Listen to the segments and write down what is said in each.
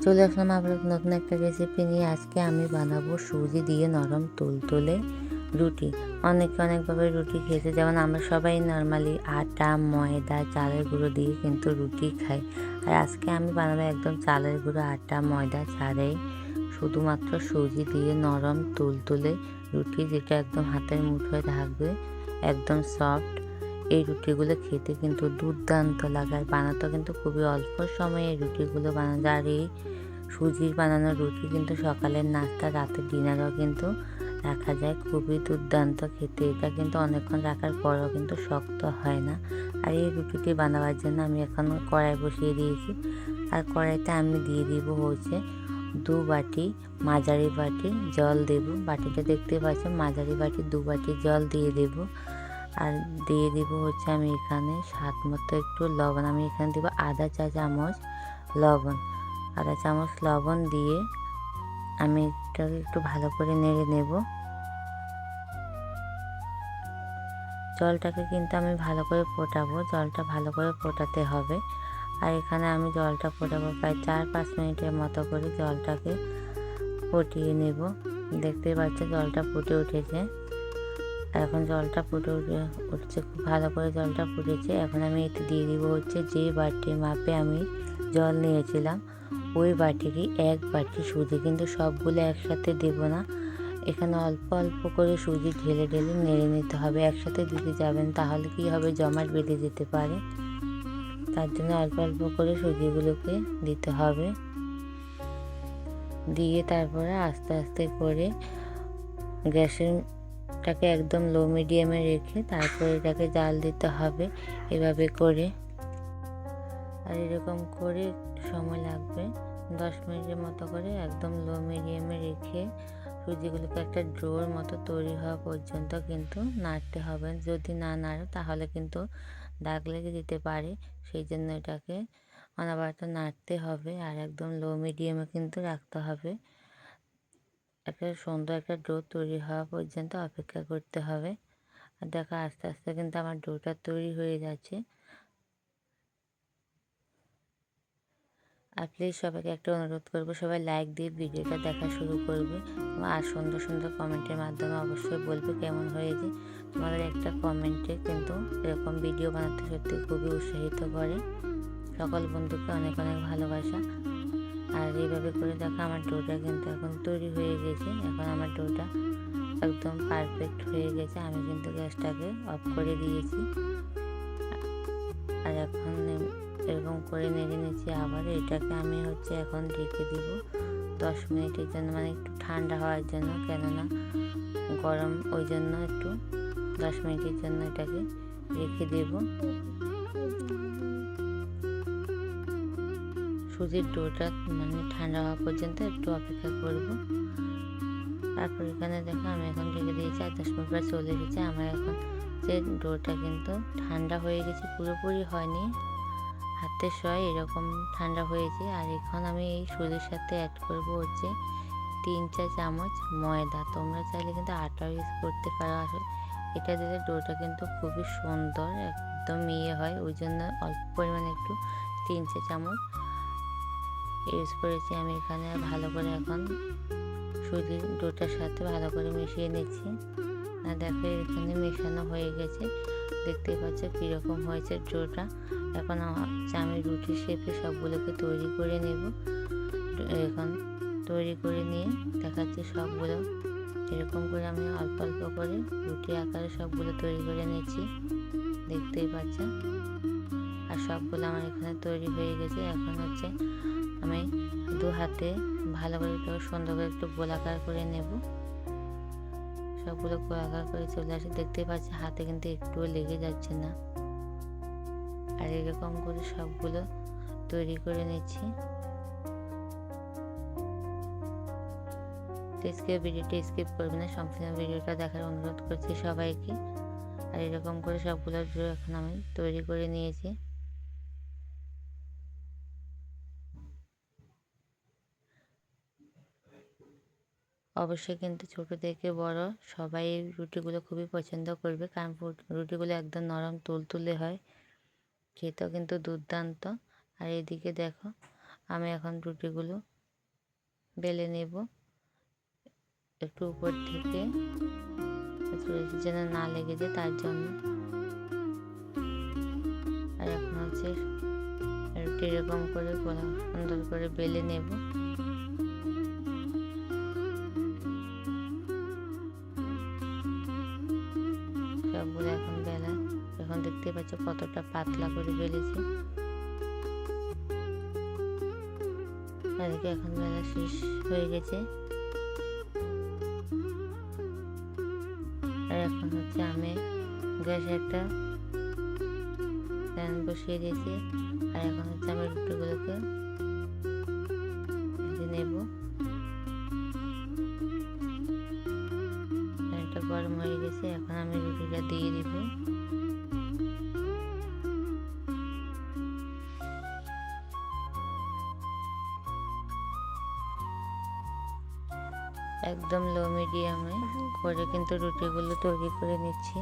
চলে আসলাম আবার নতুন একটা রেসিপি নিয়ে। আজকে আমি বানাবো সুজি দিয়ে নরম তুলতুলে রুটি। অনেকে অনেকভাবে রুটি খেয়েছে, যেমন আমরা সবাই নর্মালি আটা, ময়দা, চালের গুঁড়ো দিয়ে কিন্তু রুটি খাই। আর আজকে আমি বানাবো একদম চালের গুঁড়ো, আটা, ময়দা ছাড়াই শুধুমাত্র সুজি দিয়ে নরম তুলতুলে রুটি, যেটা একদম হাতের মুঠোয় থাকবে, একদম সফট। এই রুটিগুলো খেতে কিন্তু দুর্দান্ত লাগে, আর বানাতে কিন্তু খুবই অল্প সময়ে এই রুটিগুলো বানানো যায়। আর এই সুজির বানানো রুটি কিন্তু সকালের নাস্তা, রাতের ডিনারও কিন্তু রাখা যায়, খুবই দুর্দান্ত খেতে। এটা কিন্তু অনেকক্ষণ রাখার পরও কিন্তু শক্ত হয় না। আর এই রুটিটি বানাবার জন্য আমি এখন কড়াই বসিয়ে দিয়েছি। আর কড়াইতে আমি দিয়ে দিব হচ্ছে 2 বাটি মাঝারি বাটি জল দেব। বাটিটা দেখতে পাচ্ছেন, মাঝারি বাটি 2 বাটি জল দিয়ে দেব। আর দিয়ে দিব হচ্ছে আমি এখানে স্বাদ মতো একটু লবণ। আমি এখানে দেবো আধা চা চামচ লবণ। আধা চামচ লবণ দিয়ে আমি এটাকে একটু ভালো করে নেড়ে নেব। জলটাকে কিন্তু আমি ভালো করে ফোটাবো, জলটা ভালো করে ফোটাতে হবে। আর এখানে আমি জলটা ফোটাবো প্রায় 4-5 মিনিটের মতো করে জলটাকে ফুটিয়ে নেব। দেখতে পাচ্ছেন জলটা ফুটে উঠেছে। এখন জলটা ফুটে উঠছে, খুব ভালো করে জলটা ফুটেছে। এখন আমি এতে দিয়ে দিব হচ্ছে যে বাটির মাপে আমি জল নিয়েছিলাম ওই বাটিরই 1 বাটি সুজি, কিন্তু সবগুলো একসাথে দেব না। এখানে অল্প অল্প করে সুজি ঢেলে ঢেলে নেড়ে নিতে হবে, একসাথে দিতে যাবেন তাহলে কি হবে, জমাট বেঁধে যেতে পারে। তার জন্য অল্প অল্প করে সুজিগুলোকে দিতে হবে। দিয়ে তারপরে আস্তে আস্তে করে গ্যাসেরটাকে একদম লো মিডিয়ামে রেখে তারপরে এটাকে জাল দিতে হবে এভাবে করে। আর এরকম করে একটু সময় লাগবে, 10 মিনিটের মতো করে একদম লো মিডিয়ামে রেখে সুজিগুলোকে একটা ডোর মতো তৈরি হওয়া পর্যন্ত কিন্তু নাড়তে হবে। যদি না নাড়ে তাহলে কিন্তু দাগ লেগে যেতে পারে, সেই জন্য এটাকে অনবরত নাড়তে হবে আর একদম লো মিডিয়ামে কিন্তু রাখতে হবে। একটা সুন্দর একটা ডো তৈরি হওয়া পর্যন্ত অপেক্ষা করতে হবে। আর দেখো আস্তে আস্তে কিন্তু আমার ডোটা তৈরি হয়ে যাচ্ছে। আর প্লিজ সবাইকে একটা অনুরোধ করবো, সবাই লাইক দিয়ে ভিডিওটা দেখা শুরু করবে আর সুন্দর সুন্দর কমেন্টের মাধ্যমে অবশ্যই বলবে কেমন হয়েছে। তোমাদের একটা কমেন্টে কিন্তু এরকম ভিডিও বানাতে সত্যি খুবই উৎসাহিত করে। সকল বন্ধুকে অনেক অনেক ভালোবাসা। আর এইভাবে করে দেখো আমার ডোটা কিন্তু এখন তৈরি হয়ে গেছে। এখন আমার ডোটা একদম পারফেক্ট হয়ে গেছে। আমি কিন্তু গ্যাসটাকে অফ করে দিয়েছি। আর এখন এরকম করে নেড়ে নিচ্ছি। আবার এটাকে আমি হচ্ছে এখন ঢেকে দিব 10 মিনিটের জন্য, মানে একটু ঠান্ডা হওয়ার জন্য, কেননা গরম, ওই জন্য একটু 10 মিনিটের জন্য এটাকে রেখে দেব। সুজির ডোটা মানে ঠান্ডা হওয়া পর্যন্ত একটু অপেক্ষা করব। তারপর এখানে দেখো আমি এখন ঢেকে দিয়েছি আর 10 মিনিট পর চলে এসেছে। আমার এখন যে ডোটা কিন্তু ঠান্ডা হয়ে গেছে, পুরোপুরি হয়নি, হাতের সয় এরকম ঠান্ডা হয়েছে। আর এখন আমি এই সুজির সাথে অ্যাড করব হচ্ছে 3-4 চামচ ময়দা। তোমরা চাইলে কিন্তু আটাও ইউজ করতে পারো। আসলে এটা দিলে ডোটা কিন্তু খুবই সুন্দর একদম হয়, ওই জন্য অল্প পরিমাণে একটু 3-4 চামচ ইউজ করেছি আমি এখানে। ভালো করে এখন সুজির ডোটার সাথে ভালো করে মিশিয়ে নিচ্ছি। আর দেখো এখানে মেশানো হয়ে গেছে, দেখতেই পাচ্ছ কীরকম হয়েছে ডোটা। এখন আমি রুটির শেপে সবগুলোকে তৈরি করে নেব। এখন তৈরি করে নিয়ে দেখাচ্ছি সবগুলো এরকম করে আমি অল্প অল্প করে রুটি আকারে সবগুলো তৈরি করে নিচ্ছি, দেখতেই পাচ্ছেন। আর সবগুলো আমার এখানে তৈরি হয়ে গেছে। এখন হচ্ছে আমি 2 হাতে ভালো করে একটু সুন্দর করে একটু গোলাকার করে নেব। সবগুলো গোলাকার করে চলে আসে, দেখতেই পাচ্ছি হাতে কিন্তু একটুও লেগে যাচ্ছে না। আর এরকম করে সবগুলো তৈরি করে নিচ্ছি। ভিডিওটি স্কিপ করবে না, সম্পূর্ণ ভিডিওটা দেখার অনুরোধ করছি সবাইকে। আর এরকম করে সবগুলো ডো এখন আমি তৈরি করে নিয়েছি। অবশ্যই কিন্তু ছোট থেকে বড় সবাই এই রুটিগুলো খুবই পছন্দ করবে, কারণ রুটিগুলো একদম নরম তুলতুলে হয়, খেতেও কিন্তু দুর্দান্ত। আর এদিকে দেখো আমি এখন রুটিগুলো বেলে নেব একটু উপর থেকে, যেন না লেগে যায় তার জন্য। আর এখন হচ্ছে রুটি এরকম করে সুন্দর করে বেলে নেব। সবগুলো এখন বেলা, এখন দেখতে পাচ্ছ কতটা পাতলা করে বেলেছি। এদিকে এখন বেলা শেষ হয়ে গেছে। আর এখন হচ্ছে আমি গ্যাসে একটা প্যান বসিয়ে দিয়েছি। আর এখন হচ্ছে আমি রুটিগুলোকে ভেজে নেব। প্যানটা গরম হয়ে গেছে, এখন আমি রুটিটা দিয়ে দিব। একদম লো মিডিয়ামে করে কিন্তু রুটিগুলো তৈরি করে নিচ্ছি।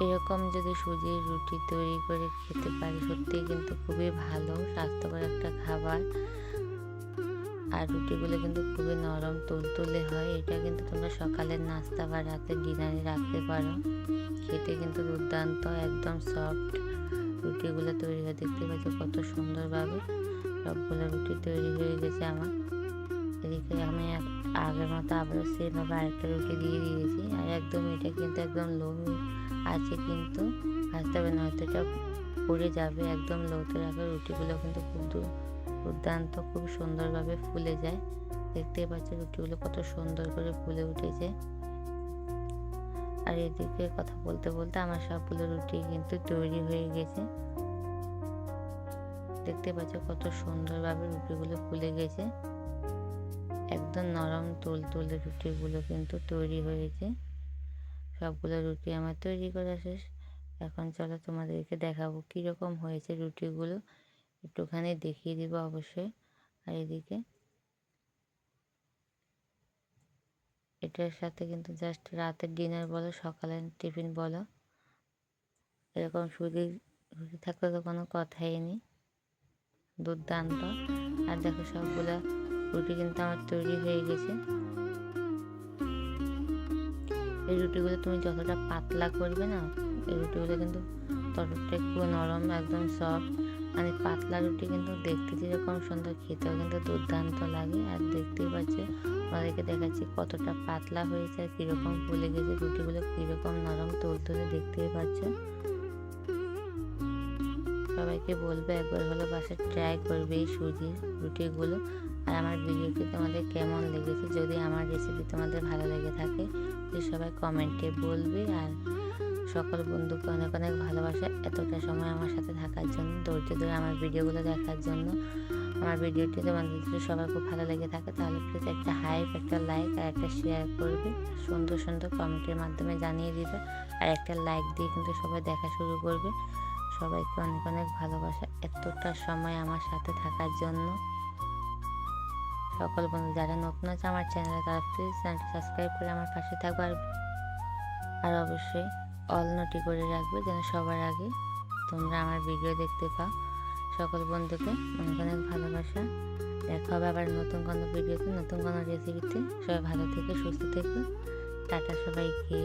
এরকম যদি সুজির রুটি তৈরি করে খেতে পারি, সত্যি কিন্তু খুবই ভালো, স্বাস্থ্যকর একটা খাবার। আর রুটিগুলো কিন্তু খুবই নরম তুলতুলে হয়। এটা কিন্তু তোমরা সকালের নাস্তা বা রাতের ডিনারে রাখতে পারো। খেতে কিন্তু দুর্দান্ত, একদম সফট রুটিগুলো তৈরি হয়। দেখতে পাচ্ছ কত সুন্দরভাবে সবগুলো রুটি তৈরি হয়ে গেছে আমার। এদিকে আমি আগের মতো আবারও সেমভাবে আরেকটা রুটি দিয়ে দিয়েছি। আর একদম এটা কিন্তু একদম লো আছে, কিন্তু ভাজতে হবে, নয়তো এটা পুড়ে যাবে। একদম লোতে রাখা রুটিগুলো কিন্তু খুব দুর্দান্ত, খুব সুন্দরভাবে ফুলে যায়। দেখতেই পাচ্ছ রুটিগুলো কত সুন্দর করে ফুলে উঠেছে। আর এদিকে কথা বলতে বলতে আমার সবগুলো রুটি কিন্তু তৈরি হয়ে গেছে। দেখতে পাচ্ছ কত সুন্দরভাবে রুটিগুলো ফুলে গেছে। একদম নরম তুলতুলে রুটিগুলো কিন্তু তৈরি হয়েছে। সবগুলো রুটি আমার তৈরি করা শেষ। এখন চলো তোমাদেরকে দেখাবো কীরকম হয়েছে রুটিগুলো, একটুখানি দেখিয়ে দিব অবশ্যই। আর এদিকে এটার সাথে কিন্তু জাস্ট রাতের ডিনার বলো, সকালের টিফিন বলো, এরকম রুটি থাকলে তো কোনো কথাই নেই, দুর্দান্ত। আর দেখো সবগুলো রুটি কিন্তু আমার তৈরি হয়ে গেছে। এই রুটিগুলো তুমি যতটা পাতলা করবে না, এই রুটিগুলো কিন্তু ততটা একটু নরম, একদম সফট। মানে পাতলা রুটি কিন্তু দেখতে যেরকম সুন্দর, খেতেও কিন্তু দুর্দান্ত লাগে। আর দেখতেই পাচ্ছ, আমাদেরকে দেখাচ্ছি কতটা পাতলা হয়েছে আর কীরকম ফুলে গেছে রুটিগুলো, কীরকম নরম তুলতুলে, দেখতেই পাচ্ছ। সবাইকে বলবে একবার হলো বাসায় ট্রাই করবে এই সুজির রুটিগুলো। আর আমার ভিডিওটি তোমাদের কেমন লেগেছে, যদি আমার রেসিপি তোমাদের ভালো লেগে থাকে প্লিজ সবাই কমেন্টে বলবে। আর সকল বন্ধুকে অনেক অনেক ভালোবাসা এতটা সময় আমার সাথে থাকার জন্য, ধৈর্য ধরে আমার ভিডিওগুলো দেখার জন্য। আমার ভিডিওটি তোমাদের যদি সবার খুব ভালো লেগে থাকে তাহলে প্লিজ একটা হাইপ, একটা লাইক আর একটা শেয়ার করবে। সুন্দর সুন্দর কমেন্টের মাধ্যমে জানিয়ে দিবে। আর একটা লাইক দিয়ে কিন্তু সবাই দেখা শুরু করবে। সবাইকে অনেক অনেক ভালোবাসা এতটা সময় আমার সাথে থাকার জন্য। সকল বন্ধু যারা নতুন আছে আমার চ্যানেলে, তারা প্লিজ চ্যানেলটি সাবস্ক্রাইব করে আমার পাশে থাকবে। আর অবশ্যই অল নোটি করে রাখবে, যেন সবার আগে তোমরা আমার ভিডিও দেখতে পাও। সকল বন্ধুকে অনেক অনেক ভালোবাসা। দেখা হবে আবার নতুন কোনো ভিডিওতে, নতুন কোনো রেসিপিতে। সবাই ভালো থেকে সুস্থ থেকো। টাটা সবাইকে।